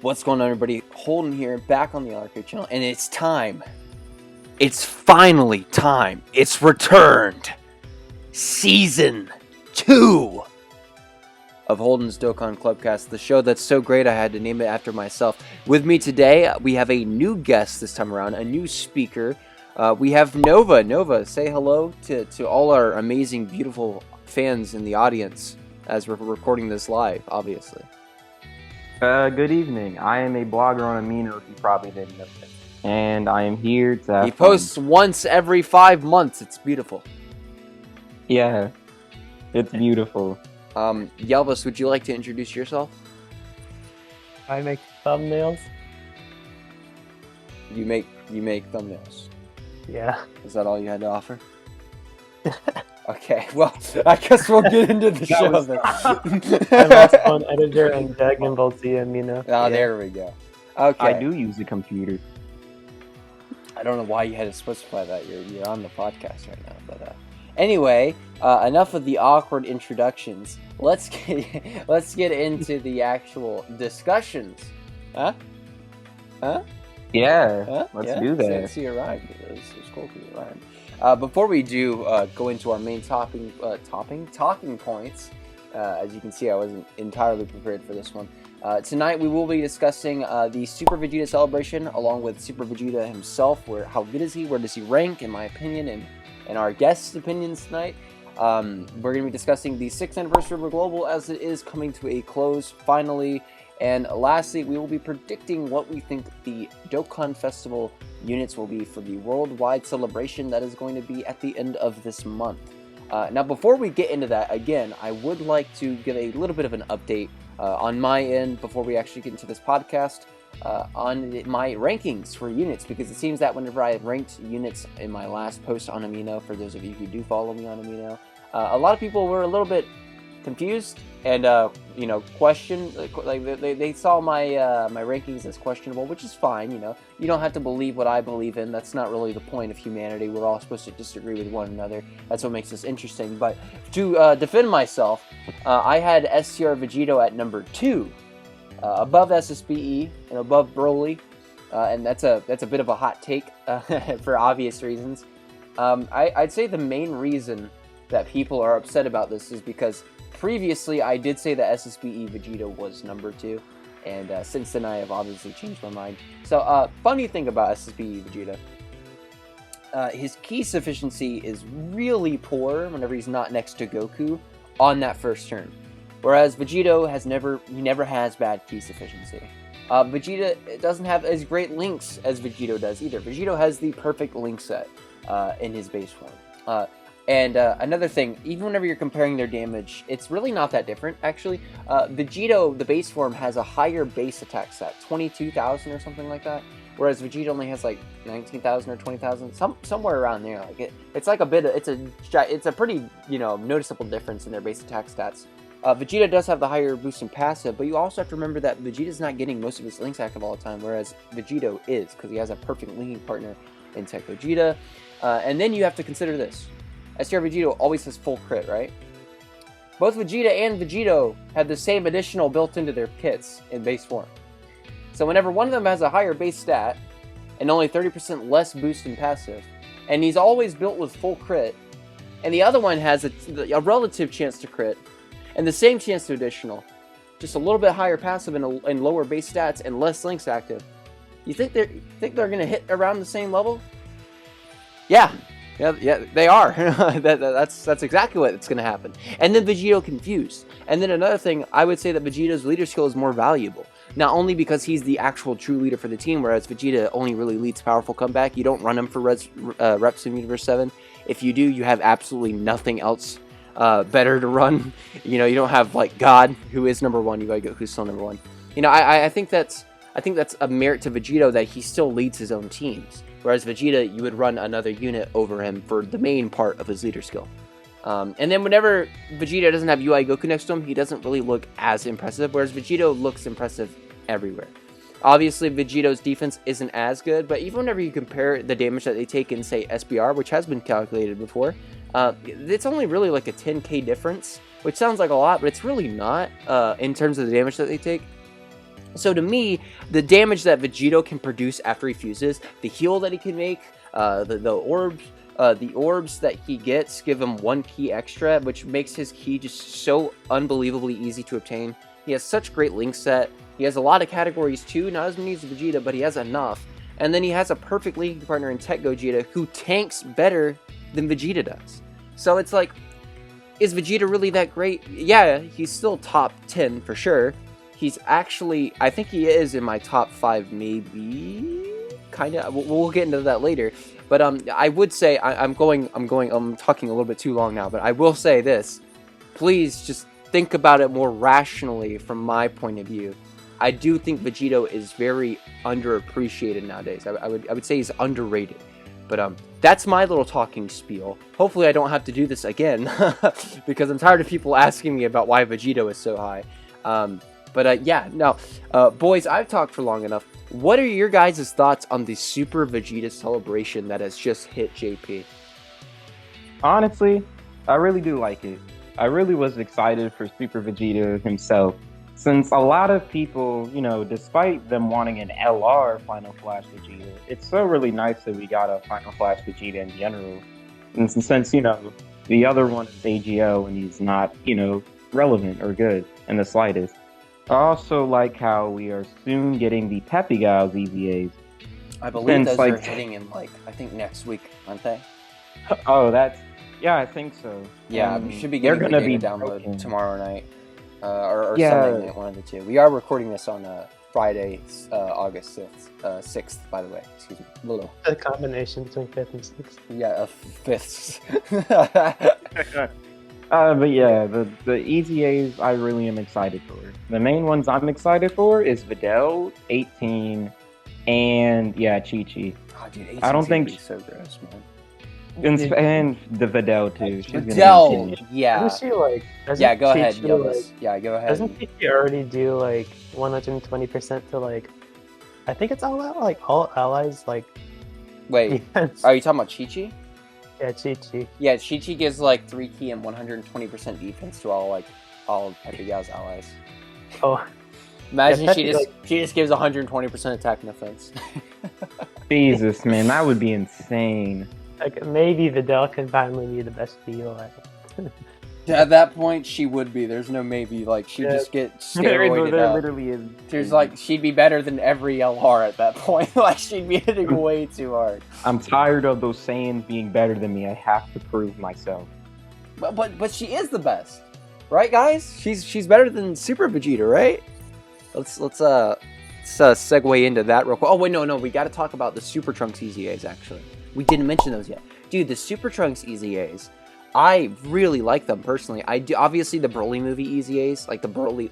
What's going on, everybody? Holden here, back on the Alikair channel, and it's time. It's finally time. It's returned. Season 2 of Holden's Dokkan Clubcast, the show that's so great I had to name it after myself. With me today, we have a new guest this time around, a new speaker. We have Nova. Nova, say hello to all our amazing, beautiful fans in the audience as we're recording this live, obviously. Good evening. I am a blogger on Amino, if you probably didn't know this. And I am here to have He posts once every 5 months. It's beautiful. Yeah, it's beautiful. Yelvest, would you like to introduce yourself? I make thumbnails. You make thumbnails. Yeah. Is that all you had to offer? Okay, well, I guess we'll get into the show then. I'm also an editor and Dragon Ball Z Amino. Oh, there we go. Okay. I do use a computer. I don't know why you had to specify that. You're on the podcast right now, but anyway, enough of the awkward introductions. Let's get into the actual discussions. Huh? Yeah. Let's do that. See, you rhymed. It's cool because you rhymed. Before we do go into our main talking points, as you can see, I wasn't entirely prepared for this one. Tonight we will be discussing the Super Vegeta celebration along with Super Vegeta himself. How good is he? Where does he rank, in my opinion, and our guests' opinions tonight. We're going to be discussing the 6th anniversary of the Global as it is coming to a close finally. And lastly, we will be predicting what we think the Dokkan Festival units will be for the worldwide celebration that is going to be at the end of this month. Now, before we get into that, again, I would like to give a little bit of an update on my end before we actually get into this podcast on my rankings for units, because it seems that whenever I ranked units in my last post on Amino, for those of you who do follow me on Amino, a lot of people were a little bit confused and questioned. Like they saw my my rankings as questionable, which is fine. You don't have to believe what I believe in. That's not really the point of humanity. We're all supposed to disagree with one another. That's what makes us interesting. But to defend myself, I had STR Vegeta at number 2, above SSBE and above Broly, and that's a bit of a hot take for obvious reasons. I'd say the main reason that people are upset about this is because previously I did say that SSBE Vegeta was number 2, and since then I have obviously changed my mind. So, funny thing about SSBE Vegeta, his ki sufficiency is really poor whenever he's not next to Goku on that first turn. Whereas Vegeta never has bad ki sufficiency. Vegeta doesn't have as great links as Vegito does either. Vegito has the perfect link set in his base form. And another thing, even whenever you're comparing their damage, it's really not that different, actually. Vegito, the base form, has a higher base attack set, 22,000 or something like that, whereas Vegeta only has like 19,000 or 20,000, somewhere around there. Like it's like it's a pretty noticeable difference in their base attack stats. Vegeta does have the higher boost in passive, but you also have to remember that Vegeta's not getting most of his links active all the time, whereas Vegito is, because he has a perfect linking partner in Tech Vegeta. And then you have to consider this. STR Vegito always has full crit, right? Both Vegeta and Vegito have the same additional built into their kits in base form. So whenever one of them has a higher base stat and only 30% less boost in passive, and he's always built with full crit, and the other one has a relative chance to crit and the same chance to additional, just a little bit higher passive and lower base stats and less links active, you think they're gonna hit around the same level? Yeah, they are. That's exactly what's going to happen. And then Vegito confused. And then another thing, I would say that Vegeto's leader skill is more valuable. Not only because he's the actual true leader for the team, whereas Vegeta only really leads powerful comeback. You don't run him for reps in Universe 7. If you do, you have absolutely nothing else better to run. You don't have like God, who is number 1. You gotta go who's still number 1. I think that's a merit to Vegito that he still leads his own teams. Whereas Vegeta, you would run another unit over him for the main part of his leader skill. And then whenever Vegeta doesn't have UI Goku next to him, he doesn't really look as impressive, whereas Vegito looks impressive everywhere. Obviously, Vegito's defense isn't as good, but even whenever you compare the damage that they take in, say, SBR, which has been calculated before, it's only really like a 10k difference, which sounds like a lot, but it's really not in terms of the damage that they take. So to me, the damage that Vegito can produce after he fuses, the heal that he can make, the orbs that he gets give him 1 key extra, which makes his key just so unbelievably easy to obtain. He has such great link set. He has a lot of categories too, not as many as Vegeta, but he has enough. And then he has a perfect linking partner in Tech Gogeta who tanks better than Vegeta does. So it's like, is Vegeta really that great? Yeah, he's still top 10 for sure. He's actually, I think he is in my top 5 maybe, kind of. We'll get into that later. But I would say, I'm talking a little bit too long now, but I will say this. Please just think about it more rationally from my point of view. I do think Vegito is very underappreciated nowadays. I would say he's underrated. But that's my little talking spiel. Hopefully I don't have to do this again because I'm tired of people asking me about why Vegito is so high. Boys, I've talked for long enough. What are your guys' thoughts on the Super Vegeta celebration that has just hit JP? Honestly, I really do like it. I really was excited for Super Vegeta himself, since a lot of people, despite them wanting an LR Final Flash Vegeta, it's so really nice that we got a Final Flash Vegeta in general. And since, the other one is AGO and he's not, relevant or good in the slightest. I also like how we are soon getting the Peppy Gals EVAs. I believe those are hitting in, I think next week, aren't they? Oh, yeah, I think so. Yeah, we should be getting the data download tomorrow night. Or Sunday night, one of the two. We are recording this on Friday, August 6th, by the way. Excuse me. Little. The combination between 5th and 6th. Yeah, 5th. But yeah, the EZAs I really am excited for. The main ones I'm excited for is Videl, 18, and Chi-Chi. Oh, dude, 18 I don't think she's so gross, man. And the Videl too. Videl, yeah. Doesn't she go ahead, Yelvest. Go ahead. Doesn't she already do 120% to I think it's all allies Wait, defense. Are you talking about Chi-Chi? Yeah, Chi-Chi. Yeah, Chi-Chi gives 3 key and 120% defense to all Peppy Gal's allies. Oh. Imagine she just gives 120% attack and defense. Jesus, man, that would be insane. Maybe Videl can finally be the best heal. At that point, she would be. There's no maybe. She'd just get steroided there up. literally is. There's she'd be better than every LR at that point. She'd be hitting way too hard. I'm tired of those Saiyans being better than me. I have to prove myself. But she is the best, right, guys? She's better than Super Vegeta, right? Let's segue into that real quick. Oh wait, no, we got to talk about the Super Trunks EZAs. Actually, we didn't mention those yet, dude. The Super Trunks EZAs. I really like them personally. I do, obviously the Broly movie EZAs, the Broly,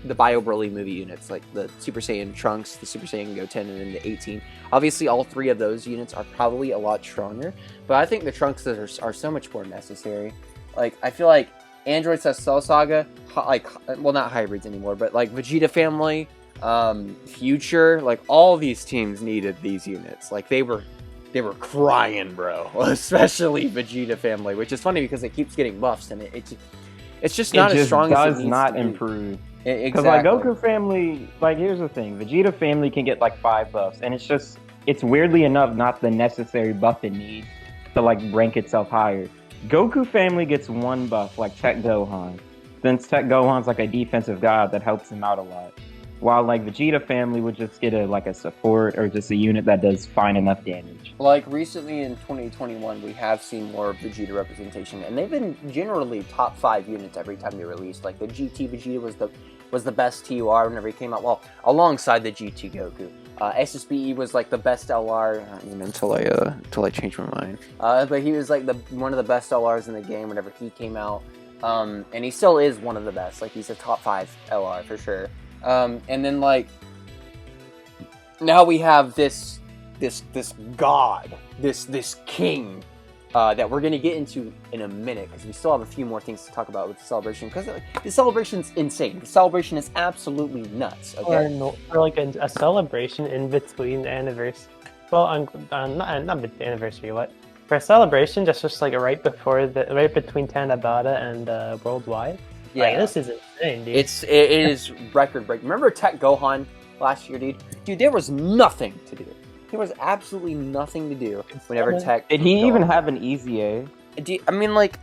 the Bio Broly movie units, the Super Saiyan Trunks, the Super Saiyan Goten, and then the 18. Obviously, all 3 of those units are probably a lot stronger, but I think the Trunks are so much more necessary. I feel like Android Cell Saga, not hybrids anymore, but Vegeta Family, Future, all these teams needed these units. They were crying, bro. Especially Vegeta Family, which is funny because it keeps getting buffs, and it's just not as strong as it needs to be. It does not improve. Because Goku Family, here's the thing: Vegeta Family can get 5 buffs, and it's weirdly enough not the necessary buff it needs to rank itself higher. Goku Family gets 1 buff, Tech Gohan, since Tech Gohan's a defensive god that helps him out a lot. While Vegeta Family would just get a support or just a unit that does fine enough damage. Recently in 2021, we have seen more of Vegeta representation, and they've been generally top 5 units every time they released. The GT Vegeta was the best TUR whenever he came out. Well, alongside the GT Goku. SSBE was the best LR until I changed my mind. But he was one of the best LRs in the game whenever he came out. And he still is one of the best. He's a top 5 LR for sure. And then now we have this god, this king, that we're gonna get into in a minute because we still have a few more things to talk about with the celebration because the celebration's insane. The celebration is absolutely nuts. Okay? Or a celebration in between the anniversary. Well, not the anniversary. What? For a celebration, just right between Tanabata and Worldwide. Yeah, this is insane, dude. It is record breaking. Remember Tech Gohan last year, dude. Dude, there was nothing to do. There was absolutely nothing to do whenever Tech. Did he even have an easy A? I mean, like,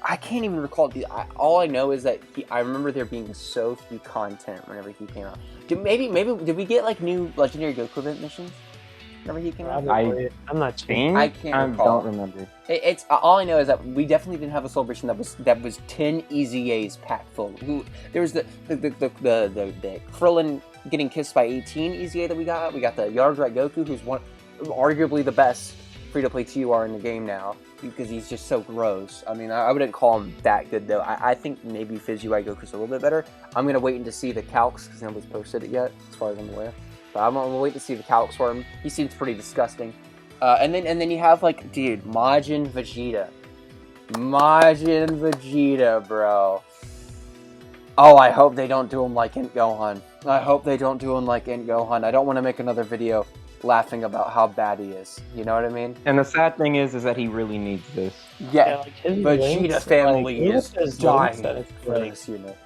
I can't even recall. All I know is that I remember there being so few content whenever he came out. Did we get like new Legendary Goku event missions whenever he came out? Probably. I'm not sure. I can't recall. I don't remember. It's all I know is that we definitely didn't have a celebration that was 10 Easy A's packed full. There was the Krillin getting kissed by 18 Easy A that we got. We got the Yardrat Goku, who's arguably the best free-to-play TUR in the game now, because he's just so gross. I mean, I wouldn't call him that good, though. I think maybe Fizz UI Goku's a little bit better. I'm going to wait to see the calcs, because nobody's posted it yet, as far as I'm aware. But I'm going to wait to see the calcs for him. He seems pretty disgusting. And then you have, like, dude, Majin Vegeta. Majin Vegeta, bro. Oh, I hope they don't do him like Int Gohan. I hope they don't do him like Int Gohan. I don't want to make another video laughing about how bad he is. You know what I mean? And the sad thing is that he really needs this. Yeah, like his Vegeta links, family like, is dying for like, this unit.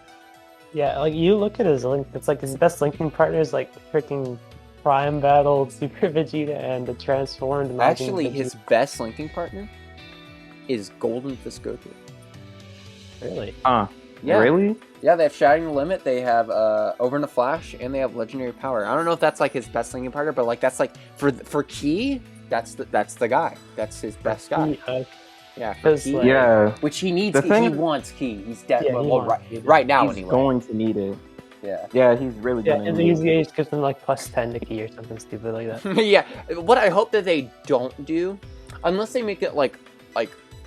Yeah, like you look at his link. It's like his best linking partners, like freaking Prime Battle, Super Vegeta, and the transformed. Majin Actually, Vegeta. his best linking partner is Golden Fist Goku. Really? Yeah. Really? Yeah, they have Shattering Limit, they have Over in a Flash, and they have Legendary Power. I don't know if that's like his best linking partner, but like that's like for Ki, that's the guy. That's his best guy. Yeah, for Ki. Like, Yeah, which he needs. The thing- he wants Ki. He's Yeah, definitely he right now He's anyway. going to need it. Yeah. Yeah, he's really Yeah, going and to the need easy it. age gives them like plus 10 to key or something stupid like that. Yeah. What I hope that they don't do, unless they make it like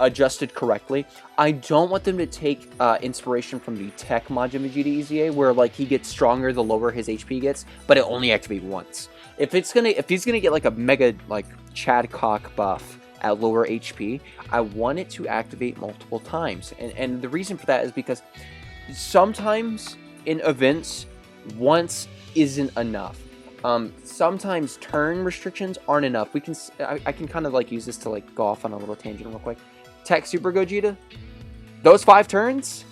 adjusted correctly, I don't want them to take inspiration from the Tech Majin Vegeta EZA, where like he gets stronger the lower his HP gets, but it only activates once. If he's gonna get like a mega like Chad Cock buff at lower HP, I want it to activate multiple times. And the reason for that is because sometimes in events, once isn't enough. Sometimes turn restrictions aren't enough. I can kind of like use this to like go off on a little tangent real quick. Tech Super Gogeta, those 5 turns,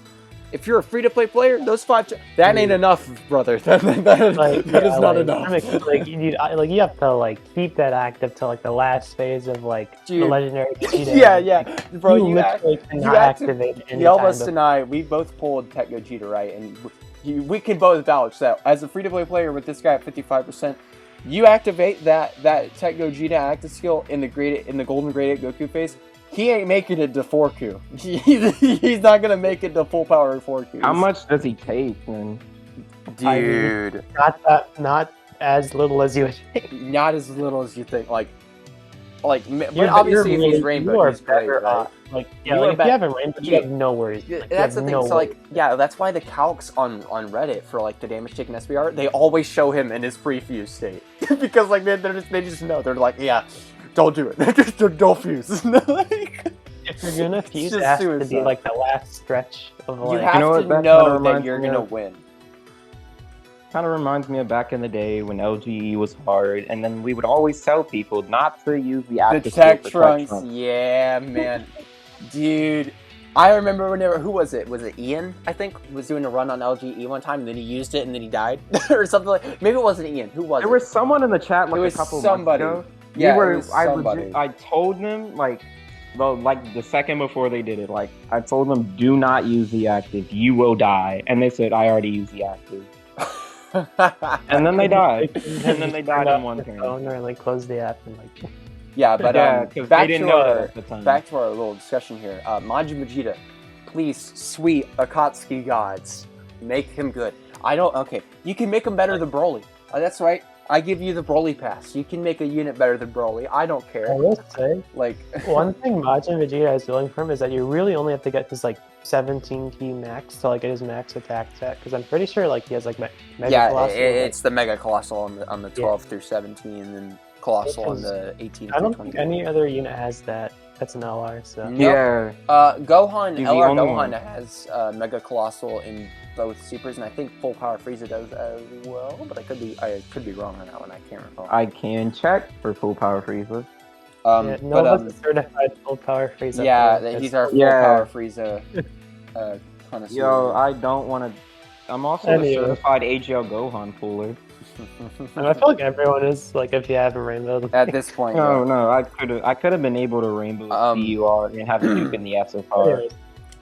if you're a free-to-play player, those 5 that ain't enough, brother. That is not enough. Like you have to like keep that active till like the last phase of like the legendary Vegeta. Yeah, bro. You literally cannot activate it anytime. Yelvest and I, we both pulled Tech Gogeta, right? And we can both vouch that as a free-to-play player with this guy at 55%, you activate that Tech Gogeta active skill in the golden grade 8 Goku phase. He ain't making it to 4Q. He's not gonna make it to full power 4Q. How much does he take, man? Dude, Not as little as you would think. not as little as you think. But obviously if he's Rainbow, he's great, right? Like, yeah, if you have a Rainbow, you have no worries. Like, that's the thing. So like, yeah, that's why the calcs on Reddit for like the damage taken SBR, they always show him in his pre-fuse state because like they just know, they're like, yeah, don't do it, just don't fuse. Like, if you're gonna fuse, it has to be like the last stretch of like. You have to know that you're gonna win. Kind of reminds me of back in the day when LGE was hard, and then we would always tell people not to use the active Tech Trunks. Yeah, man. Dude, I remember whenever, who was it? Was it Ian, I think, was doing a run on LGE one time, and then he used it, and then he died? Or something like, maybe it wasn't Ian. Who was it? There was someone in the chat like a couple months ago. Yeah, it was somebody. I told them, like the second before they did it, like, I told them, do not use the active, you will die. And they said, I already used the active. And then they died. And then they died in one turn. Or like close the app and like. Yeah, but back to our little discussion here. Majin Vegeta, please, sweet Akatsuki gods, make him good. You can make him better than Broly. That's right. I give you the Broly pass. You can make a unit better than Broly. I don't care. I will say, like, one thing Majin Vegeta is doing for him is that you really only have to get his like 17 key max to like get his max attack set, because I'm pretty sure like he has like Mega Colossal. It's the Mega Colossal on the 12 through 17, and then Colossal on the 18 I don't through 20. think any other unit has that. That's an LR. So yeah. Gohan, He's LR Gohan one. has Mega Colossal in both supers, and I think Full Power Frieza does as well. But I could be wrong on that one. I can't recall. I can check for Full Power Frieza. Nova's a certified Full Power Frieza. Yeah, he's our Full Power Frieza connoisseur. Yo, I don't want to. I'm also a certified AGL Gohan puller. And I feel like everyone is like if you haven't rainbowed. At this point, No, yeah. no, I could have been able to rainbow CUR and have a Duke in the SFR. Anyways,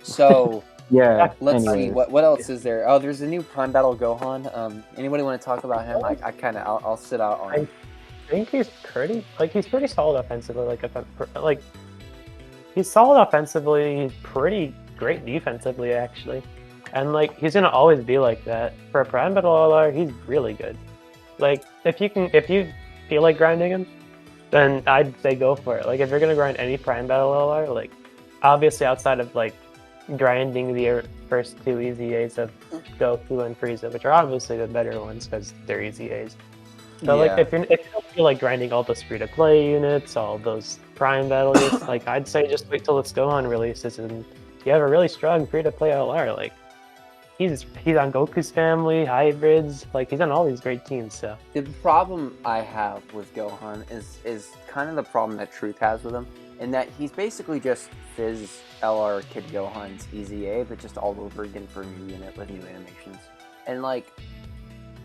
So Yeah. let's see anyways. what else is there. Oh, there's a new Prime Battle Gohan. Anybody want to talk about him? I kind of I'll sit out on him. I think he's pretty solid offensively. Like he's solid offensively. He's pretty great defensively actually, and like he's gonna always be like that. For a Prime Battle LR, he's really good. Like if you feel like grinding him, then I'd say go for it. Like if you're gonna grind any Prime Battle LR, like obviously outside of like grinding the first two easy A's of Goku and Frieza, which are obviously the better ones because they're easy A's. So like if you don't feel like grinding all those free-to-play units, all those Prime Battle units, like I'd say just wait till it's Gohan releases and you have a really strong free-to-play LR. Like he's on Goku's family, hybrids, like he's on all these great teams. So The problem I have with Gohan is kind of the problem that Truth has with him, in that he's basically just Fizz LR Kid Gohan's Easy A, but just all over again for a new unit with new animations. And like,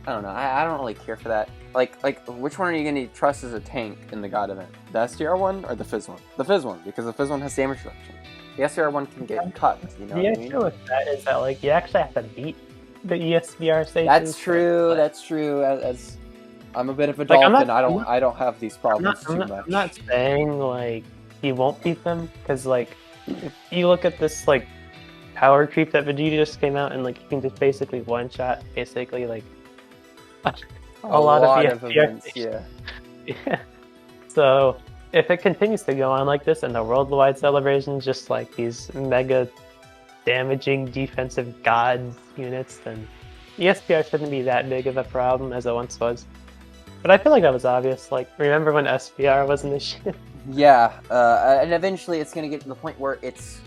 I don't know, I don't really care for that. Like which one are you going to trust as a tank in the God event? The STR one or the Fizz one? The Fizz one, because the Fizz one has damage reduction. The STR one can get cut, you know the what I mean? issue with that is that like you actually have to beat the ESVR stages. That's true. That's true. As I'm a bit of a Like, I'm dolphin, not- I don't have these problems too much. I'm not saying like he won't beat them because like if you look at this like power creep that Vegeta just came out and like you can just basically one shot basically like a lot of ESVR events, stations. yeah. Yeah. So if it continues to go on like this and the worldwide celebrations just like these mega damaging defensive gods units, then ESPR shouldn't be that big of a problem as it once was. But I feel like that was obvious. Like, remember when SPR was an issue? Yeah, and eventually it's going to get to the point where it's,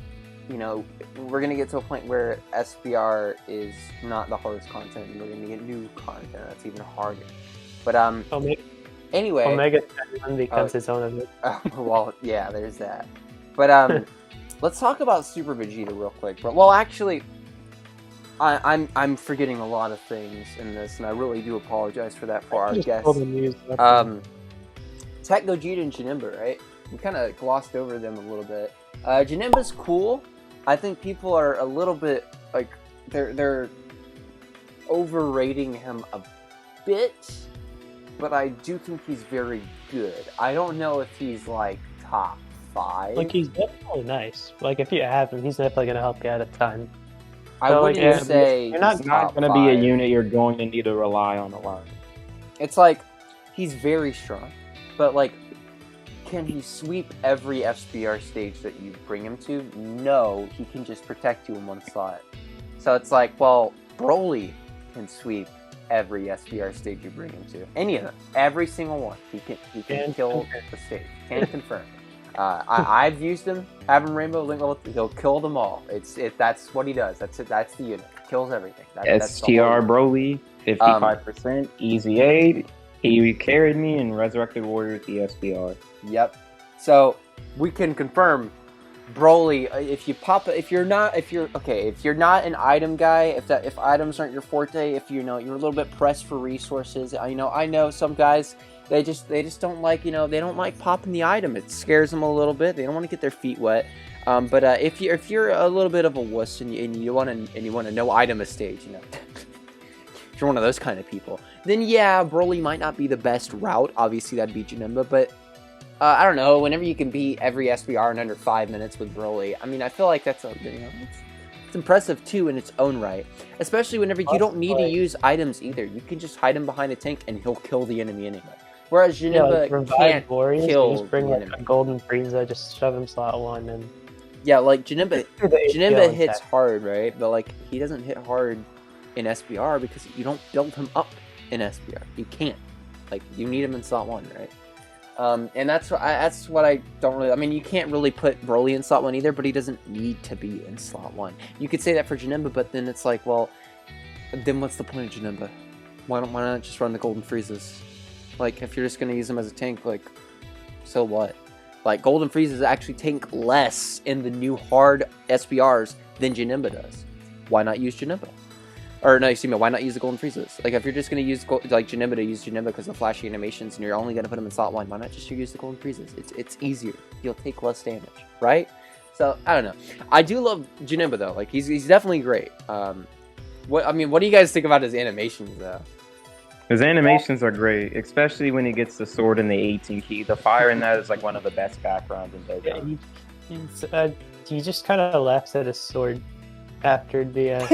you know, we're going to get to a point where SPR is not the hardest content, and we're going to get new content that's even harder. But, anyway. Omega 10 becomes his own of it. Well, yeah, there's that. But, let's talk about Super Vegeta real quick, bro. Well, actually, I'm forgetting a lot of things in this, and I really do apologize for that for our guests. Tech Gogeta and Janemba, right? We kind of glossed over them a little bit. Janemba's cool. I think people are a little bit like they're overrating him a bit, but I do think he's very good. I don't know if he's like top 5. Like, he's definitely nice. Like, if you have him, he's definitely going to help you out a ton. I wouldn't say you're not It's not going to be a unit you're going to need to rely on a lot. It's like, he's very strong, but like, can he sweep every FBR stage that you bring him to? No, he can just protect you in one slot. So it's like, well, Broly can sweep every SBR stage you bring him to. Any of them. Every single one. He can kill the stage. Can confirm. I've used him, have him Rainbow Link level 3. He'll kill them all. That's what he does. That's it. That's the unit. Kills everything. That's STR Broly, 55%, easy aid. He carried me in Resurrected Warrior with the SBR. Yep. So we can confirm Broly. If you're not an item guy, if items aren't your forte, if you're a little bit pressed for resources, I know some guys they just don't like they don't like popping the item. It scares them a little bit. They don't want to get their feet wet. But if you're a little bit of a wuss and you want to no item a stage, if you're one of those kind of people, then yeah, Broly might not be the best route. Obviously, that'd be Janemba, but I don't know. Whenever you can beat every SBR in under 5 minutes with Broly, I mean, I feel like that's it's impressive too in its own right. Especially whenever you don't need to use items either. You can just hide him behind a tank and he'll kill the enemy anyway. Whereas Janemba can't kill just bring the like enemy. a golden Frieza, just shove him slot 1 and Yeah, like Janemba HDL hits attack. hard, right? But like he doesn't hit hard in SBR because you don't build him up in SBR. You can't. Like you need him in slot 1, right? And that's what I don't really. I mean, you can't really put Broly in slot 1 either, but he doesn't need to be in slot 1. You could say that for Janemba, but then it's like, well, then what's the point of Janemba? Why not just run the Golden Friezas? Like, if you're just gonna use him as a tank, like, so what? Like, Golden Friezas actually tank less in the new hard SBRs than Janemba does. Why not use Janemba? Or no, excuse me, why not use the golden freezes? Like if you're just gonna use like Janemba to use Janemba because of flashy animations, and you're only gonna put them in slot 1, why not just use the golden freezes? It's easier. You'll take less damage, right? So I don't know. I do love Janemba though. Like he's definitely great. What do you guys think about his animations though? His animations are great, especially when he gets the sword in the 18 key. The fire in that is like one of the best backgrounds in Dokkan. Yeah, he just kind of laughs at his sword after the.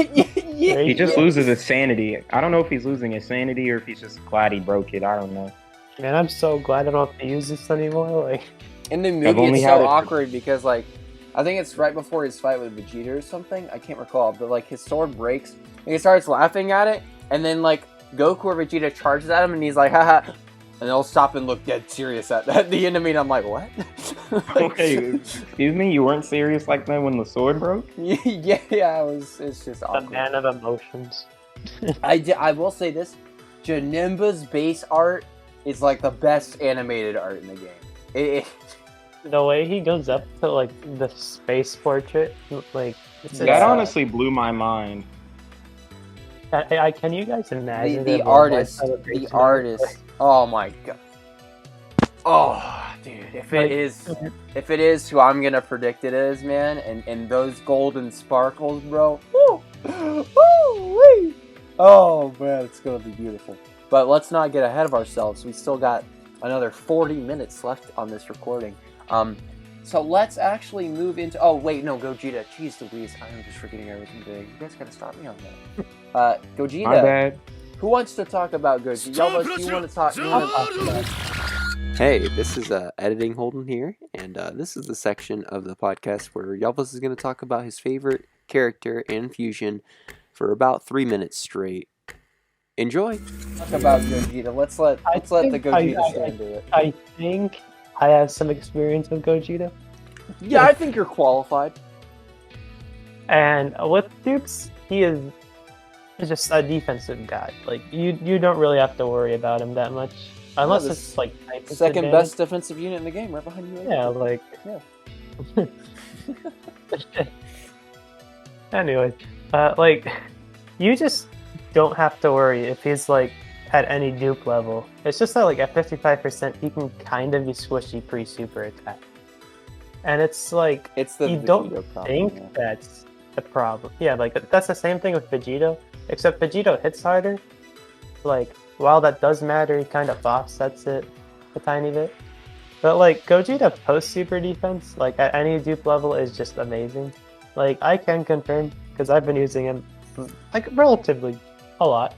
Yeah. He just loses his sanity. I don't know if he's losing his sanity or if he's just glad he broke it. I don't know. Man, I'm so glad I don't have to use this anymore. Like in the movie, it's so awkward because like I think it's right before his fight with Vegeta or something. I can't recall, but like his sword breaks and he starts laughing at it, and then like Goku or Vegeta charges at him, and he's like, haha. And they'll stop and look dead serious at the enemy, and I'm like, what? Okay, excuse me, you weren't serious like that when the sword broke? Yeah, it's just awkward. a man of emotions. I will say this, Janemba's base art is like the best animated art in the game. The way he goes up to like the space portrait, like that honestly blew my mind. Can you guys imagine the artist? Oh my god! Oh, dude, if it is who I'm gonna predict it is, man, and those golden sparkles, bro. Woo! Woo-wee! Oh man, it's gonna be beautiful. But let's not get ahead of ourselves. We still got another 40 minutes left on this recording. So let's actually move into. Oh wait, no, Gogeta. Jeez Louise, I'm just forgetting everything today. You guys gotta stop me on that. Gogeta. My bad. Who wants to talk about Gogeta? Yelvest, you want to talk about? Hey, this is editing Holden here, and this is the section of the podcast where Yelvest is going to talk about his favorite character and fusion for about 3 minutes straight. Enjoy. Talk about Gogeta. Let's let the Gogeta stand do it. I think I have some experience with Gogeta. Yeah, I think you're qualified. And with Dukes, he is just a defensive guy. Like you don't really have to worry about him that much, unless it's like second best defensive unit in the game, right behind you. Yeah, like yeah. Anyway, like you just don't have to worry if he's like at any dupe level. It's just that like at 55%, he can kind of be squishy pre-super attack, and it's like you don't think that's the problem. Yeah, like that's the same thing with Vegeta. Except Vegeta hits harder. Like, while that does matter, he kind of offsets it a tiny bit. But, like, Gogeta post-super defense, like, at any dupe level is just amazing. Like, I can confirm, because I've been using him, like, relatively a lot.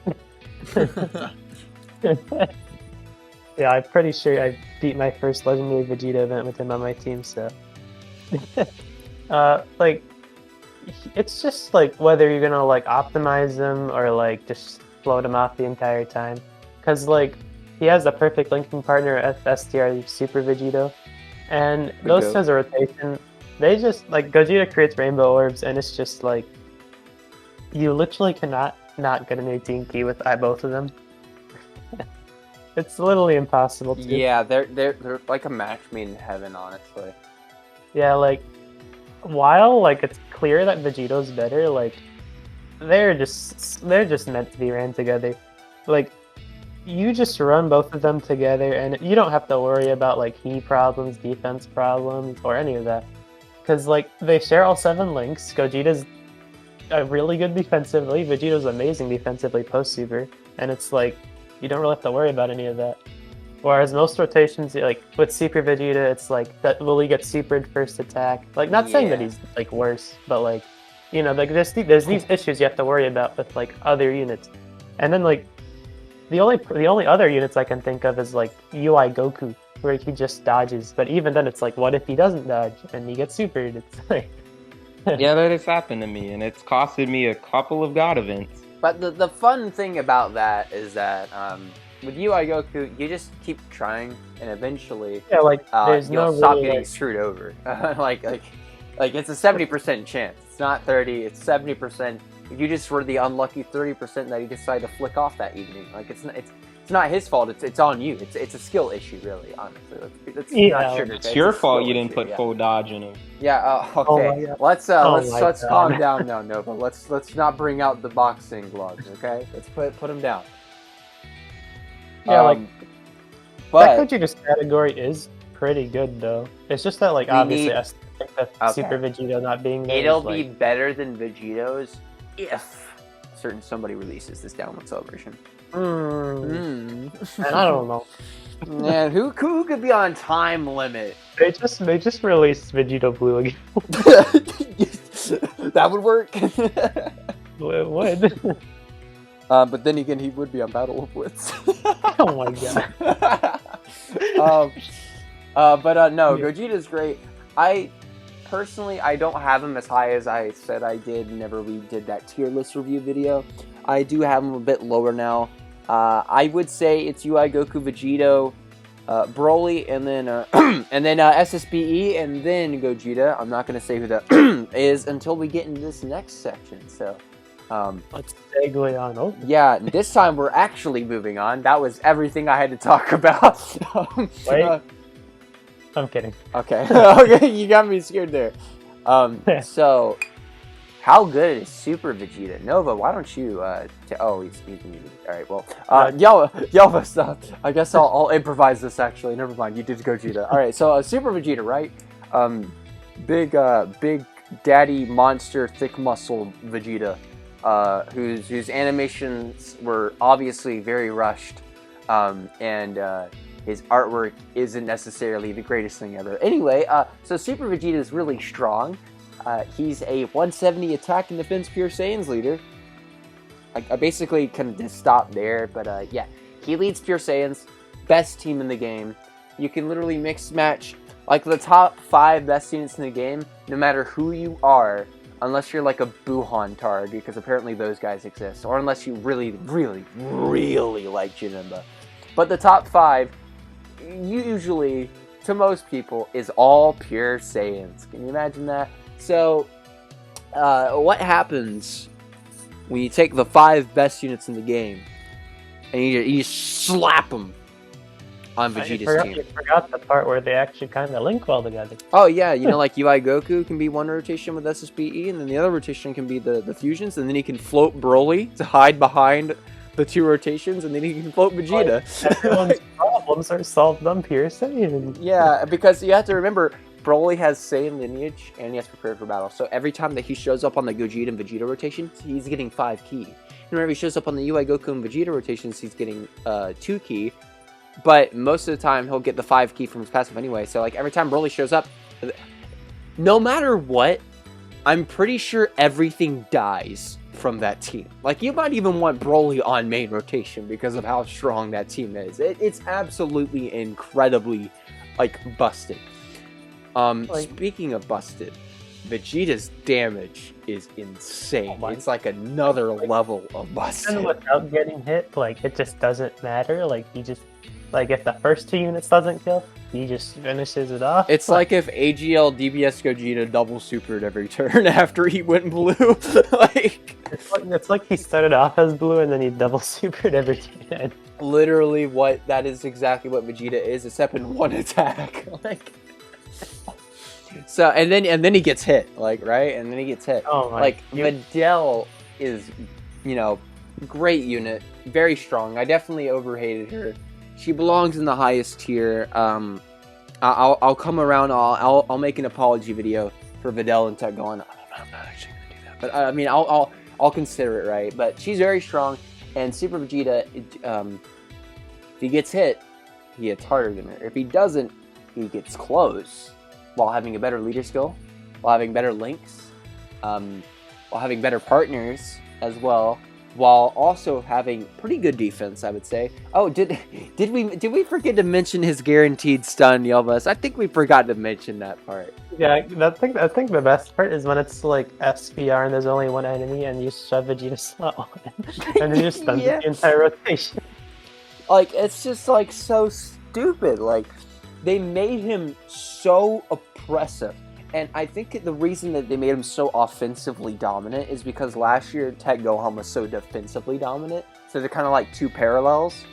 Yeah, I'm pretty sure I beat my first Legendary Vegeta event with him on my team, so... like... It's just like whether you're gonna like optimize him or like just float him off the entire time, because like he has a perfect linking partner at STR Super Vegeta, and those two as a rotation, they just like Gogeta creates rainbow orbs, and it's just like you literally cannot not get an 18 key with both of them. It's literally impossible to. Yeah, they're like a match made in heaven, honestly. Yeah, like while like it's clear that Vegeto's better, like they're just meant to be ran together. Like you just run both of them together, and you don't have to worry about like key problems, defense problems, or any of that, because like they share all 7 links. Gogeta's really good defensively. Vegeta's amazing defensively post super, and it's like you don't really have to worry about any of that. Whereas most rotations, like with Super Vegeta, it's like that will he get supered first attack? Like not saying that he's like worse, but like you know, like there's these issues you have to worry about with like other units, and then like the only other units I can think of is like UI Goku, where he just dodges. But even then, it's like what if he doesn't dodge and he gets supered? It's like yeah, that has happened to me, and it's costed me a couple of God events. But the fun thing about that is that with UI Goku, you just keep trying, and eventually, you'll stop getting screwed over. like it's a 70% chance. It's not 30. It's 70%. You just were the unlucky 30% that you decide to flick off that evening. Like it's it's not his fault. It's on you. It's a skill issue, really. Honestly, it's Yeah, not like, sugar. It's your fault you didn't issue, put full dodge in him. Yeah. Oh my Okay. God. Let's Oh my let's God. calm down now, Nova. Let's not bring out the boxing gloves. Okay. Let's put him down. Yeah, like but that Vegeta's category is pretty good though. It's just that like We obviously need- I think that Okay. Super Vegeta not being there it'll is, be like, better than Vegito's if somebody releases this download celebration. and I don't know. Man, who could be on time limit? They just released Vegeta Blue again. That would work. It would. But then again, he would be on Battle of Wits. Oh my God. No, Yeah. Gogeta's great. I personally don't have him as high as I said I did whenever we did that tier list review video. I do have him a bit lower now. I would say it's UI Goku, Vegito, Broly, and then SSBE, and then Gogeta. I'm not gonna say who that is until we get into this next section. So. Let's segue on over. Yeah, this time we're actually moving on. That was everything I had to talk about. Wait. I'm kidding. Okay. Okay, you got me scared there. So, how good is Super Vegeta? Nova, why don't you, he's muted. Alright, well, Yelvest, I guess I'll improvise this actually. Never mind, you did Gogeta. Alright, so Super Vegeta, right? Big daddy monster, thick muscle Vegeta. Whose animations were obviously very rushed, and his artwork isn't necessarily the greatest thing ever. Anyway, so Super Vegeta is really strong. He's a 170 attack and defense Pure Saiyans leader. I basically can just stop there, but yeah, he leads Pure Saiyans, best team in the game. You can literally mix match like the top 5 best units in the game, no matter who you are. Unless you're like a Gohan target, because apparently those guys exist. Or unless you really, really, really like Janemba. But the top 5, usually, to most people, is all Pure Saiyans. Can you imagine that? So, what happens when you take the 5 best units in the game, and you slap them on Vegeta's team? You forgot the part where they actually kind of link well together. Oh yeah, like UI Goku can be one rotation with SSBE, and then the other rotation can be the fusions, and then he can float Broly to hide behind the 2 rotations, and then he can float Vegeta. Everyone's problems are solved on Pure Saiyan. Yeah, because you have to remember, Broly has Saiyan lineage, and he has prepared for battle. So every time that he shows up on the Gogeta and Vegeta rotations, he's getting 5 key. And whenever he shows up on the UI Goku and Vegeta rotations, he's getting 2 key. But most of the time, he'll get the 5 key from his passive anyway. So, like, every time Broly shows up, no matter what, I'm pretty sure everything dies from that team. Like, you might even want Broly on main rotation because of how strong that team is. It's absolutely incredibly, like, busted. Speaking of busted, Vegeta's damage is insane. It's like another level of busted. And without getting hit, like, it just doesn't matter. Like, he just... Like, if the first 2 units doesn't kill, he just finishes it off. It's like if AGL DBS Gogeta double supered every turn after he went blue. It's like he started off as blue and then he double supered every turn. Literally, that is exactly what Vegeta is, except in 1 attack. So and then he gets hit, right? And then he gets hit. Oh my! Videl is, great unit, very strong. I definitely overhated her. She belongs in the highest tier. I'll come around. I'll make an apology video for Videl and Tech going. I'm not actually gonna do that, but I mean I'll consider it, right? But she's very strong, and Super Vegeta, if he gets hit, he hits harder than her. If he doesn't, he gets close, while having a better leader skill, while having better links, while having better partners as well. While also having pretty good defense, I would say. Oh, did we forget to mention his guaranteed stun, Yelvest? I think we forgot to mention that part. Yeah, I think the best part is when it's like SPR and there's only 1 enemy and you shove Vegeta slot and then you stun the entire rotation. Like, it's just like so stupid. Like, they made him so oppressive. And I think the reason that they made him so offensively dominant is because last year Tech Gohan was so defensively dominant. So they're kind of like 2 parallels.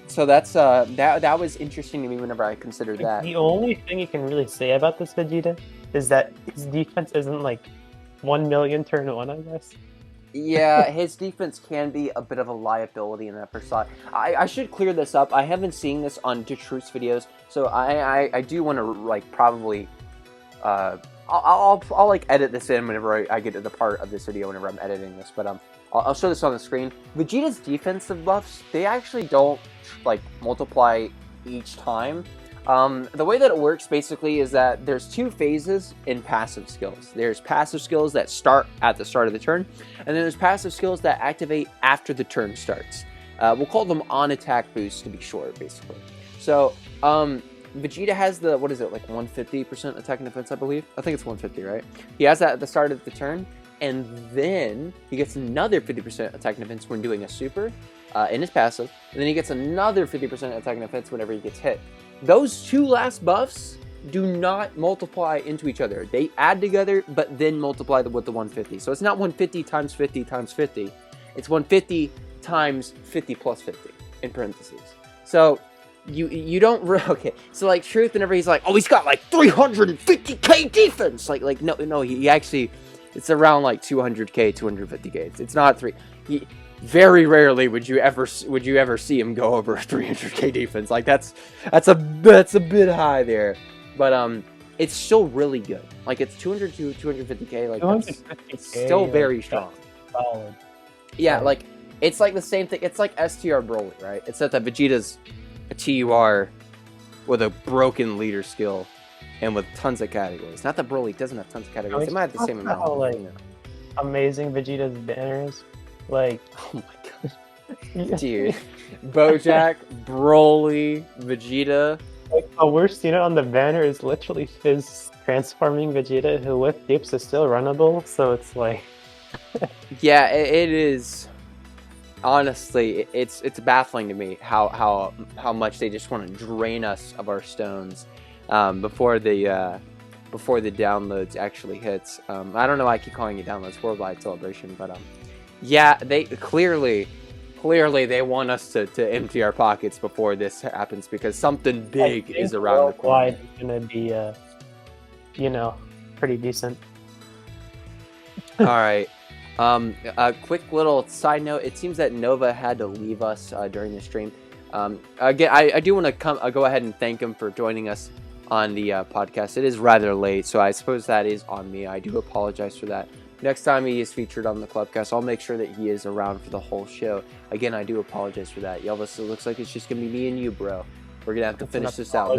So that's that was interesting to me whenever I considered that. The only thing you can really say about this Vegeta is that his defense isn't like 1 million turn 1, I guess. Yeah, his defense can be a bit of a liability in that first slot. I should clear this up. I haven't seen this on Detruth's videos, so I do want to like probably I'll like edit this in whenever I get to the part of this video whenever I'm editing this. But I'll show this on the screen. Vegeta's defensive buffs, they actually don't like multiply each time. The way that it works basically is that there's 2 phases in passive skills. There's passive skills that start at the start of the turn, and then there's passive skills that activate after the turn starts. We'll call them on attack boosts to be short, basically. So Vegeta has the, what is it, like 150% attack and defense, I believe? I think it's 150, right? He has that at the start of the turn, and then he gets another 50% attack and defense when doing a super in his passive, and then he gets another 50% attack and defense whenever he gets hit. Those 2 last buffs do not multiply into each other. They add together, but then multiply with the 150. So it's not 150 times 50 times 50. It's 150 times 50 plus 50 in parentheses. So you don't okay. So like Truth, whenever he's like, oh, he's got like 350k defense. Like no, he actually, it's around like 200k, 250k. It's not 3. Very rarely would you ever see him go over 300k defense. Like that's a bit high there, but it's still really good. Like it's 200 to 250k. Like it's still very strong. Solid. Yeah, like it's like the same thing. It's like STR Broly, right? Except that Vegeta's a TUR with a broken leader skill and with tons of categories. Not that Broly doesn't have tons of categories. They might have the same amount. How, like, amazing Vegeta's banner is. Like, oh my god, dude, Bojack, Broly, Vegeta. Like, the worst unit on the banner is literally Fizz transforming Vegeta, who with dips is still runnable. So it's like, yeah, it is. Honestly, it's baffling to me how much they just want to drain us of our stones before the downloads actually hits. I don't know why I keep calling it downloads, worldwide celebration, but yeah, they clearly they want us to empty our pockets before this happens, because something big is around the corner. It's gonna be pretty decent. All right. A quick little side note. It seems that Nova had to leave us during the stream. Again, I do want to go ahead and thank him for joining us on the podcast. It is rather late, so I suppose that is on me. I do apologize for that. Next time he is featured on the Clubcast, I'll make sure that he is around for the whole show. Again, I do apologize for that. Yelvest, it looks like it's just going to be me and you, bro. We're going to have to finish this out.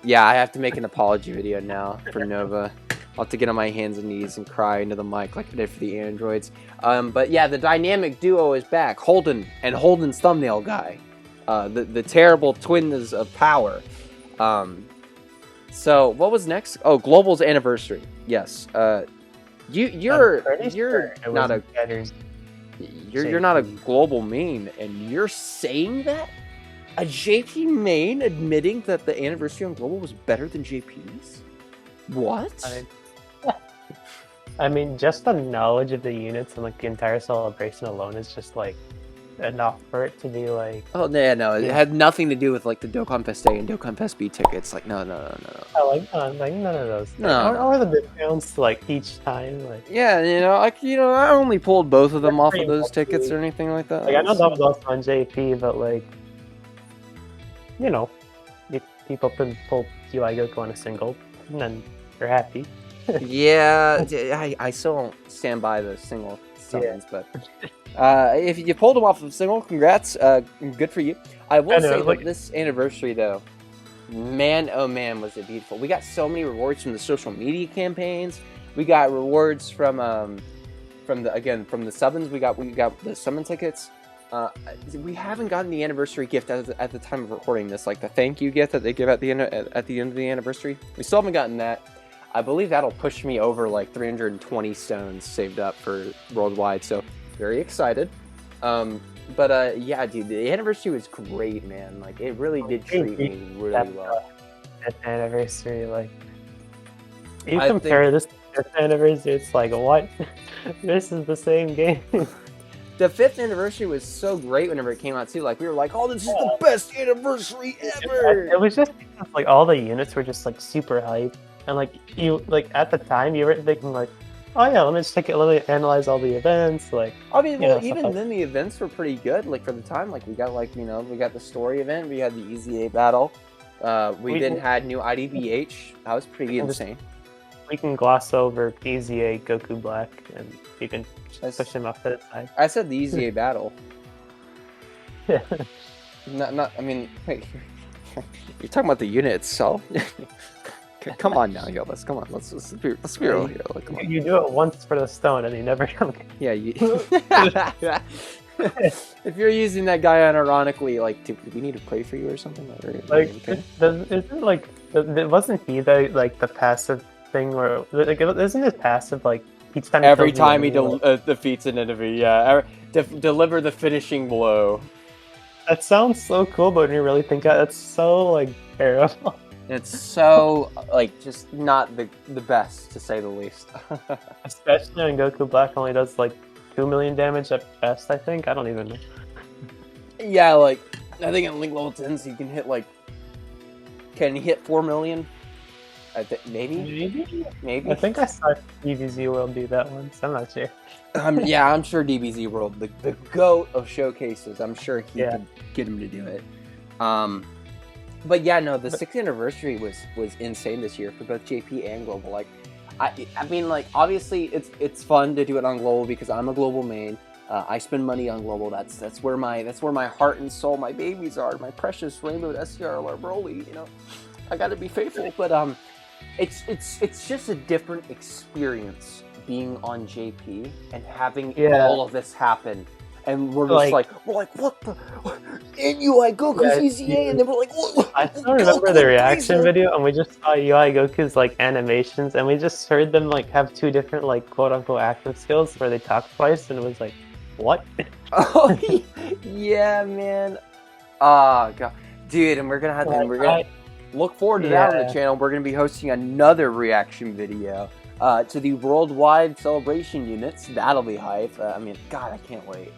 Yeah, I have to make an apology video now for Nova. I'll have to get on my hands and knees and cry into the mic like I did for the androids. But yeah, the dynamic duo is back. Holden and Holden's thumbnail guy. The terrible twins of power. So what was next? Oh, Global's anniversary. Yes. You're not a global main, and you're saying that? A JP main admitting that the anniversary on Global was better than JP's? What? I mean, just the knowledge of the units and like the entire celebration alone is just like enough for it to be like. Oh yeah, no, it had nothing to do with like the Dokkan Fest A and Dokkan Fest B tickets. Like no. I like none of those. No. Or the discounts like each time. Like yeah, I only pulled both of them off of those tickets or anything like that. Like I know that was also on JP, but like people can pull UI Goku on a single, and then they're happy. Yeah, I still don't stand by the single summons, but if you pulled them off of single, congrats, good for you. I will say that this anniversary, though, man, oh man, was it beautiful. We got so many rewards from the social media campaigns. We got rewards from the summons. We got the summon tickets. We haven't gotten the anniversary gift at the time of recording this, like the thank you gift that they give at the end of the anniversary. We still haven't gotten that. I believe that'll push me over like 320 stones saved up for worldwide, so very excited. But yeah, dude, the anniversary was great, man. Like it really did treat me really well. That anniversary, like you compare this to this anniversary, it's like what? This is the same game. the 5th anniversary was so great whenever it came out too. Like we were like, oh, this is the best anniversary ever. It was just because, like, all the units were just like super hype, and like you like at the time you were thinking like, oh yeah, let me just take it, let me analyze all the events. Like, I mean, you well, know, even stuff then the events were pretty good. Like for the time, like we got we got the story event, we had the EZA battle. We then had new IDBH. That was pretty insane. we can gloss over EZA Goku Black, and you can just push him off to the side. I said the EZA battle. Yeah. Not. I mean, wait. You're talking about the unit itself. Come on now, Yelvest. Come on. Let's be real here. Like, come on. You do it once for the stone, and you never come. Yeah. If you're using that guy unironically, like, do we need to pray for you or something? Like, isn't like wasn't he the passive thing where like isn't his passive like each time every time he defeats an enemy, yeah, deliver the finishing blow. That sounds so cool, but when you really think about it, that's so like terrible. It's so like just not the best, to say the least. Especially when Goku Black only does like 2 million damage at best. I think I don't even know. Yeah, like I think in Link Level 10s he can hit like. Can he hit 4 million? Maybe. I think I saw DBZ World do that once. I'm not sure. Yeah, I'm sure DBZ World, the GOAT of showcases, I'm sure he could get him to do it. But yeah, no, the 6th anniversary was insane this year for both JP and Global. Like, I mean, like obviously it's fun to do it on Global because I'm a Global main. I spend money on Global. That's where my heart and soul, my babies are, my precious Rainbow SCR Broly. You know, I got to be faithful. But it's just a different experience being on JP and having all of this happen. And we're just like what the? In UI Goku's EZA, and then we're like, what? I still remember the reaction video, and we just saw UI Goku's like animations, and we just heard them like have 2 different like quote unquote active skills where they talk twice, and it was like, what? Oh yeah, man. Oh god, dude, and we're gonna look forward to that on the channel. We're gonna be hosting another reaction video to the worldwide celebration units. That'll be hype. I mean, God, I can't wait.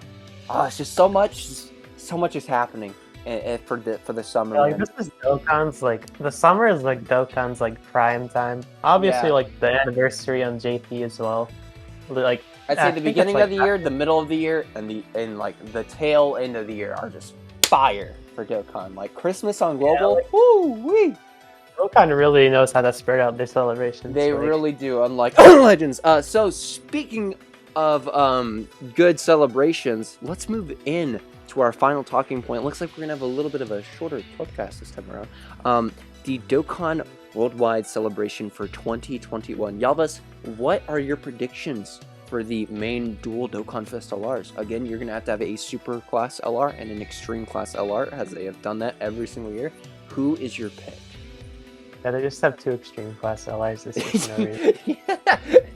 It's just so much is happening for the summer. Yeah, like, this is Dokkan's like the summer is like Dokkan's like prime time. Obviously, like the anniversary on JP as well. Like I'd say the beginning of the year, the middle of the year, and like the tail end of the year are just fire for Dokkan. Like Christmas on Global, woo-wee! Dokkan really knows how to spread out their celebrations. They really do, unlike Legends. So speaking of good celebrations, let's move in to our final talking point. Looks like we're gonna have a little bit of a shorter podcast this time around. The Dokkan Worldwide Celebration for 2021. Yelvest, what are your predictions for the main dual Dokkan Fest LRs? Again, you're gonna have to have a super class LR and an extreme class LR, as they have done that every single year. Who is your pick? Yeah, they just have 2 extreme class LRs this year for no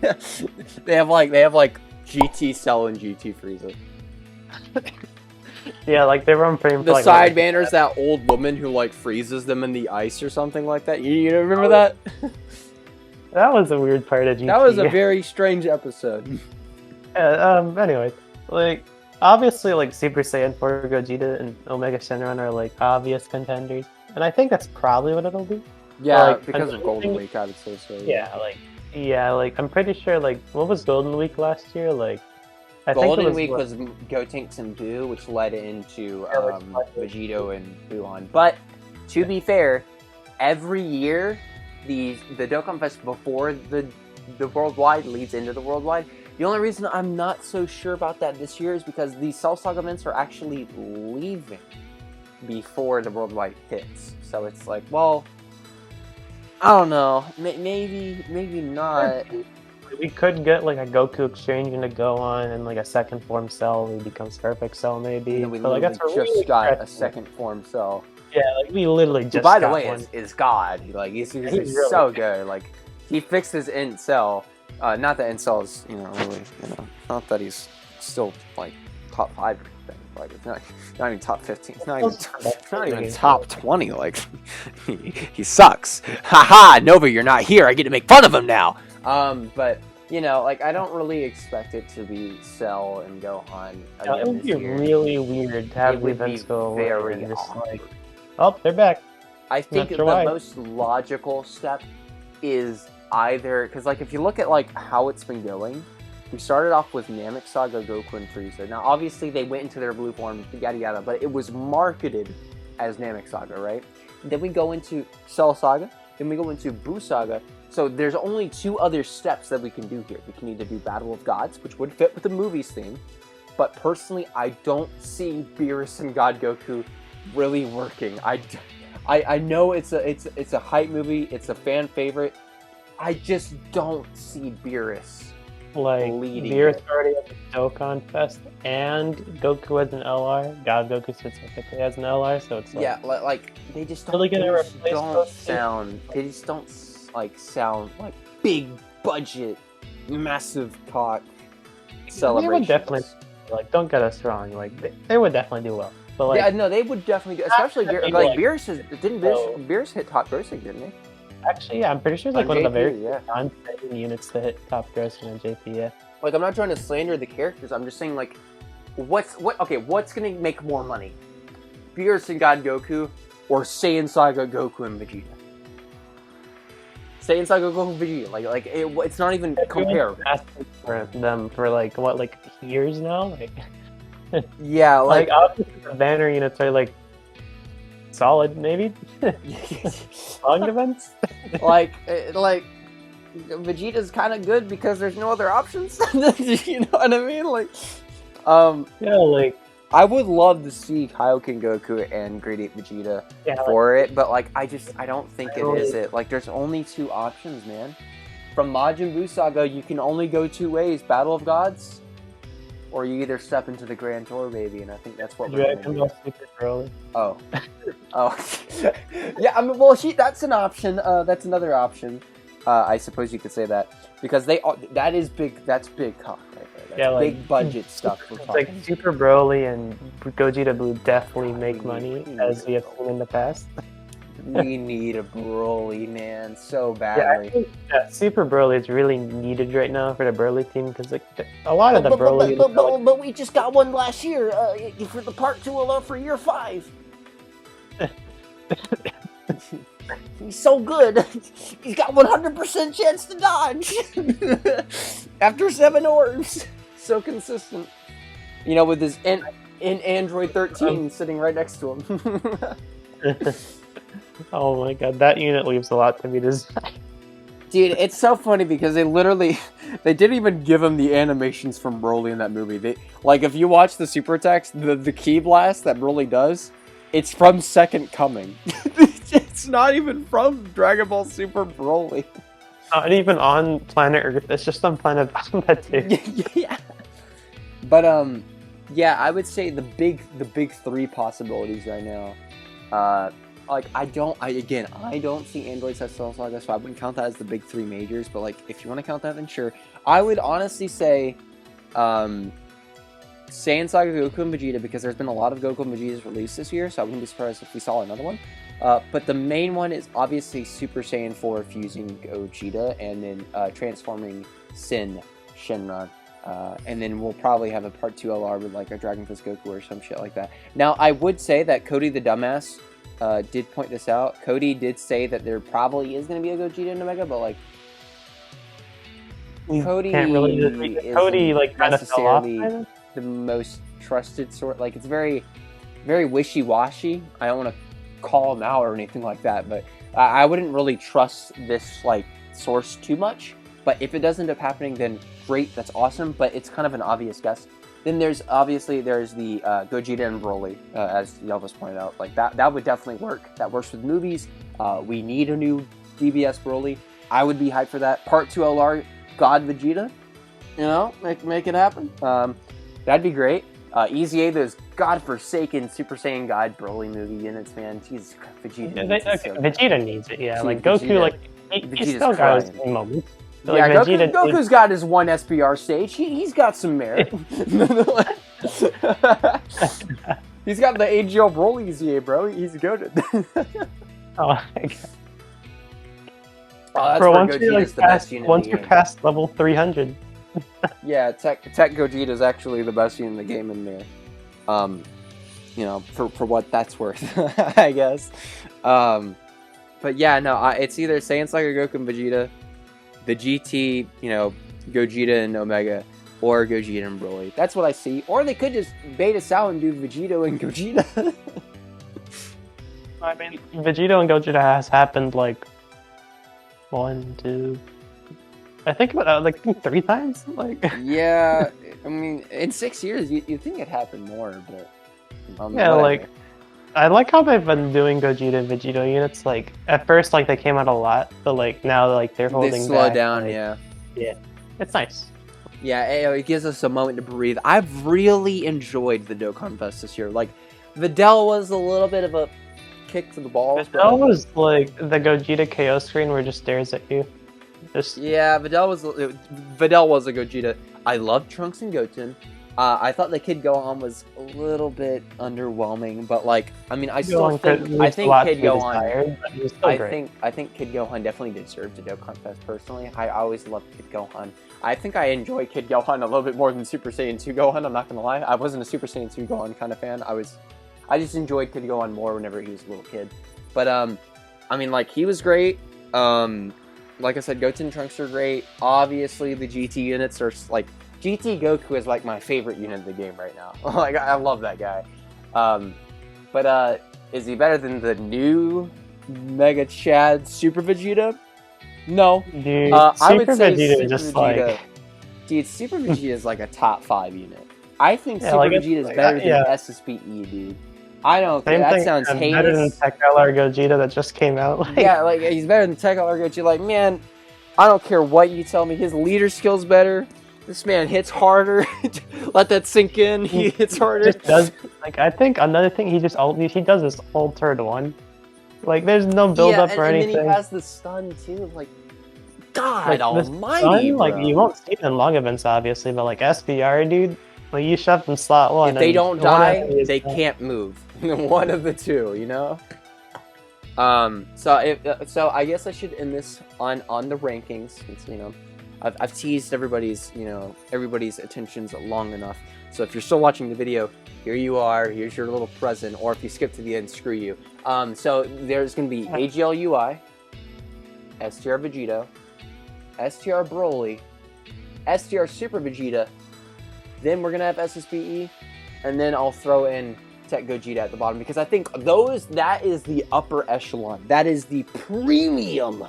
reason. They have like GT Cell and GT Frieza. Yeah, like they run pretty much. The side banner's that old woman who like freezes them in the ice or something like that. You remember that? That was a weird part of GT. That was a very strange episode. Anyway, like obviously, like Super Saiyan 4 Gogeta and Omega Shenron are like obvious contenders, and I think that's probably what it'll be. Yeah, like, because of Golden Week, I would say so. Yeah, like I'm pretty sure. Like, what was Golden Week last year? Like, Golden Week was Gotenks and Buu, which led into Vegeta and Gohan. But to be fair, every year the Dokkan Fest before the Worldwide leads into the Worldwide. The only reason I'm not so sure about that this year is because the Cell Saga events are actually leaving before the Worldwide hits. So it's like, well, I don't know. Maybe not. We could get like a Goku exchange into Gohan and like a second form Cell who becomes Perfect Cell maybe. We just got a second form Cell. Yeah, like we literally just. By the way, is God. Like he's really so good. Like he fixed his Int Cell. Not that Int Cell is really not that he's still like top 5 or anything. Like it's not even top 15. It's not even top 20. Like he sucks. Haha, Nova, you're not here. I get to make fun of him now. But like I don't really expect it to be Cell and Gohan It again would this be year. really weird to have It the would be events go away very and just awkward. like, oh, they're back. I think sure the why. most logical step is either because like if you look at like how it's been going, we started off with Namek Saga, Goku, and Frieza. Now obviously they went into their blue form, yada yada, but it was marketed as Namek Saga, right? Then we go into Cell Saga, then we go into Buu Saga. So there's only two other steps that we can do here. We can either do Battle of Gods, which would fit with the movies theme, but personally I don't see Beerus and God Goku really working. I know it's a hype movie, it's a fan favorite. I just don't see Beerus Like, leading Beerus it. already has a Dokkan Fest, and Goku has an LR. God Goku specifically has an LR, so it's like, Yeah, like they just don't. Really gonna They just replace don't those two? sound. They just don't like sound like big budget, massive cock celebrations. definitely- like, don't get us wrong, like they would definitely do well. But like, Yeah, no, they would definitely do. Especially Definitely, like like, Beerus didn't Beerus hit top grossing, didn't he? actually, yeah, I'm pretty sure it's like On one of the JP, very yeah. non-trending units to hit top grossing on JP. Yeah. Like I'm not trying to slander the characters. I'm just saying like, what's gonna make more money, Beerus and God Goku, or Saiyan Saga Goku and Vegeta? Saiyan Saga Goku and Vegeta, it's not even comparable. Asking for them for like what, like years now, like Yeah, like obviously the banner units are like solid, maybe long events. like Vegeta's kind of good because there's no other options. You know what I mean? Like, Yeah, like I would love to see Kaioken Goku and Great Ape Vegeta for it, but like I don't think it is it. Like, there's only two options, man. From Majin Buu Saga, you can only go two ways: Battle of Gods, or you either step into the Grand Tour, baby. And I think that's what we're Dragon gonna Ball do. Super early. Oh, yeah. I mean, well, that's an option. That's another option. I suppose you could say that because that is big. That's big cock right there. That's Yeah, like, big budget stuff. We're It's talking. like Super Broly and Gogeta Blue definitely make money, as we have seen in the past. We need a Broly, man, so Yeah, I badly. think that Super Broly is really needed right now for the Broly team because like a lot of the Broly. But we just got one last year for the part 2 alone for year 5. He's so good. He's got 100% chance to dodge after 7 orbs. So consistent. You know, with his in Android 13 sitting right next to him. Oh my god, that unit leaves a lot to be desired. Dude, it's so funny because they didn't even give him the animations from Broly in that movie. If you watch the super text, the key blast that Broly does, it's from Second Coming. It's not even from Dragon Ball Super Broly. Not even on planet Earth. It's just on planet Vegeta too. Yeah. But yeah, I would say the big 3 possibilities right now. I don't see Androids as Cell Saga, so I wouldn't count that as the big 3 majors. But like, if you want to count that, then sure. I would honestly say, Saiyan Saga Goku and Vegeta, because there's been a lot of Goku and Vegetas released this year, so I wouldn't be surprised if we saw another one. But the main one is obviously Super Saiyan 4 fusing Gogeta and then transforming Shenron. And then we'll probably have a part 2 LR with like a Dragon Fist Goku or some shit like that. Now, I would say that Cody the Dumbass did point this out. Cody did say that there probably is going to be a Gogeta and Omega, but like, Cody Can't really isn't Cody like kind of fell off. necessarily the most trusted sort. Like, it's very, very wishy-washy. I don't want to call him out or anything like that, but I wouldn't really trust this like source too much. But if it does end up happening, then great, that's awesome. But it's kind of an obvious guess. Then there's the Gogeta and Broly, as Yelvest pointed out. Like that would definitely work. That works with movies. We need a new DBS Broly. I would be hyped for that. Part 2 LR God Vegeta. You know, make it happen. That'd be great. Easy A, those godforsaken Super Saiyan God Broly movie units, man. Jesus Christ, Vegeta. Vegeta needs it, yeah. See, like Goku, Vegeta- like he's Vegeta's still got his crying. moments. Yeah, Like, Vegeta Goku's got his one SBR stage. He's got some merit. He's got the AGL Broly Easy A, bro. He's goated. Oh my god. Oh, that's Bro, where once you Gogeta's like the best pass, unit once in you're the game. past level 300, Yeah, Tech Gogeta is actually the best unit in the game in there. You know, for what that's worth, I guess. But yeah, no, it's either Saiyan Saga Goku and Vegeta, the GT, you know, Gogeta and Omega, or Gogeta and Broly. That's what I see. Or they could just bait us out and do Vegeta and Gogeta. I mean, Vegeta and Gogeta has happened like 1, 2. I think about like 3 times. Like, Yeah, I mean, in 6 years, you'd think it happened more, but yeah, whatever. like I like how they've been doing Gogeta and Vegeta units. Like at first, like they came out a lot, but like now, like they're They holding slow back. down, like, yeah. It's nice. Yeah, it gives us a moment to breathe. I've really enjoyed the Dokkan Fest this year. Like, Videl was a little bit of a kick to the balls, but That was like the Gogeta KO screen where it just stares at you. Just yeah, Videl was a Gogeta. I loved Trunks and Goten. I thought the Kid Gohan was a little bit underwhelming, but like, I mean, I still think Kid Gohan. I think Kid Gohan definitely deserved a Dokkan Fest personally. I always loved Kid Gohan. I think I enjoy Kid Gohan a little bit more than Super Saiyan 2 Gohan. I'm not gonna lie. I wasn't a Super Saiyan 2 Gohan kind of fan. I just enjoyed Kid Gohan more whenever he was a little kid. But I mean, like, he was great. Like I said, Goten and Trunks are great. Obviously, the GT units are like. GT Goku is like my favorite unit in the game right now. Like, I love that guy. But is he better than the new Mega Chad Super Vegeta? No. dude, I would say Vegeta Super just Vegeta. like Dude, Super Vegeta is like a top 5 unit. I think Yeah, Super like, it's Vegeta is like, better than yeah. SSPE, dude. I don't same think that thing. sounds and better than heinous. Tech LR Gogeta that just came out. Like, Yeah, like, he's better than Tech Alikair Gogeta. Like, man, I don't care what you tell me. His leader skill's better. This man hits harder. Let that sink in. He hits harder. just does like I think another thing he does this whole turn 1. Like there's no build up or and anything. then he has the stun too. Like, God like, almighty, stun, like bro. you won't see it in long events obviously, but like SBR, dude, like you shove in slot 1. If they and don't one die, enemy is they dead. can't move. One of the two, you know. So I guess I should end this on the rankings, since, you know, I've teased everybody's attentions long enough. So if you're still watching the video, here you are. Here's your little present. Or if you skip to the end, screw you. So there's gonna be AGL UI, STR Vegeta, STR Broly, STR Super Vegeta. Then we're gonna have SSBE, and then I'll throw in Tech Gogeta at the bottom, because I think that is the upper echelon. That is the premium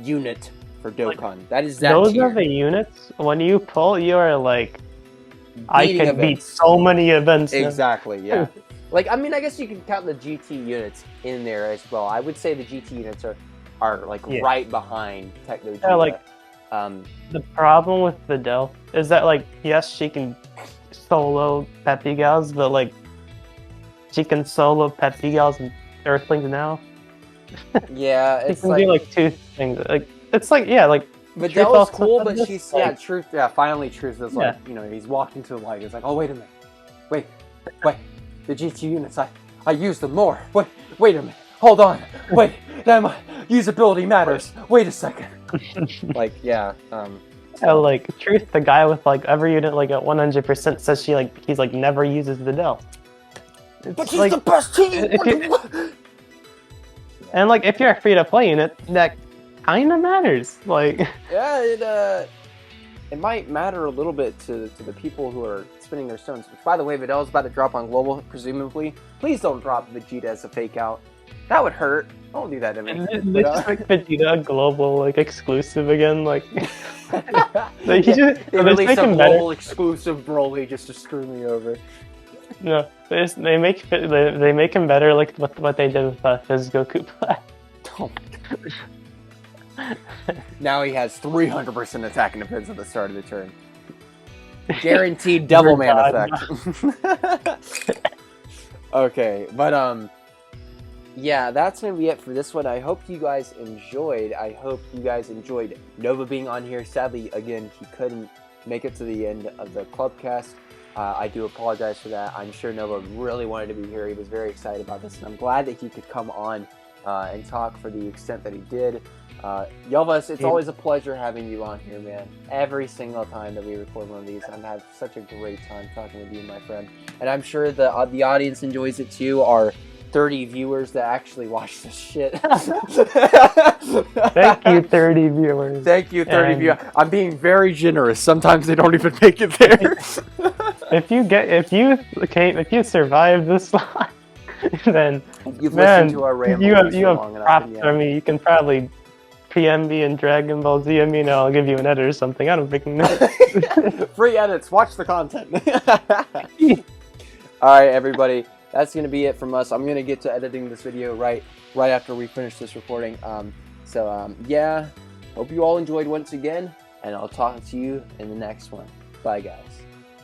unit for Dokkan. That is that Those tier. are the units. When you pull, you are like, I Beating can beat events. so many events. now. Exactly, yeah. Like, I mean, I guess you can count the GT units in there as well. I would say the GT units are like right behind Tech Gogeta. Yeah, like, the problem with Videl is that, like, yes, she can solo Peppy Gals, but like she can solo Peppy Gals and Earthlings now. Yeah, She it's can like, do like 2 things. Like it's like like Videl is cool, but just, she's like, Truth. Yeah, finally Truth is like, you know, he's walking to the light. It's like, oh, wait a minute, wait, the GT units, I use them more. Wait a minute, hold on, wait, damn, usability matters. Wait a second. Like, yeah. like Truth, the guy with like every unit like at 100% says he's like never uses Videl. But he's the best team. And like if you're a free to play unit, that kind of matters. Like yeah, it might matter a little bit to the people who are spinning their stones. Which, by the way, Videl's about to drop on global, presumably. Please don't drop Vegeta as a fake out. That would hurt. Don't do that to me. they just make Vegeta global like exclusive again. Like they release a him global exclusive Broly just to screw me over. No, they make him better, like what they did with Physical Koopa. Oh my God. Now he has 300% attack and defense at the start of the turn. Guaranteed Devil Man effect. Okay, but yeah, that's gonna be it for this one. I hope you guys enjoyed. I hope you guys enjoyed Nova being on here. Sadly, again, he couldn't make it to the end of the Clubcast. I do apologize for that. I'm sure Nova really wanted to be here. He was very excited about this, and I'm glad that he could come on and talk for the extent that he did. Yelvest, it's always a pleasure having you on here, man. Every single time that we record one of these, I have such a great time talking with you, my friend. And I'm sure the audience enjoys it too. Our 30 viewers that actually watch this shit. Thank you, 30 viewers. Thank you, 30 viewers. I'm being very generous. Sometimes they don't even make it there. if you survive this slot, then You've listened to our ramble you have long enough. props for me. You can probably PM me and Dragon Ball Z me, and I'll give you an edit or something. I don't freaking know. Free edits. Watch the content. All right, everybody. That's going to be it from us. I'm going to get to editing this video right after we finish this recording. Yeah, hope you all enjoyed once again, and I'll talk to you in the next one. Bye, guys.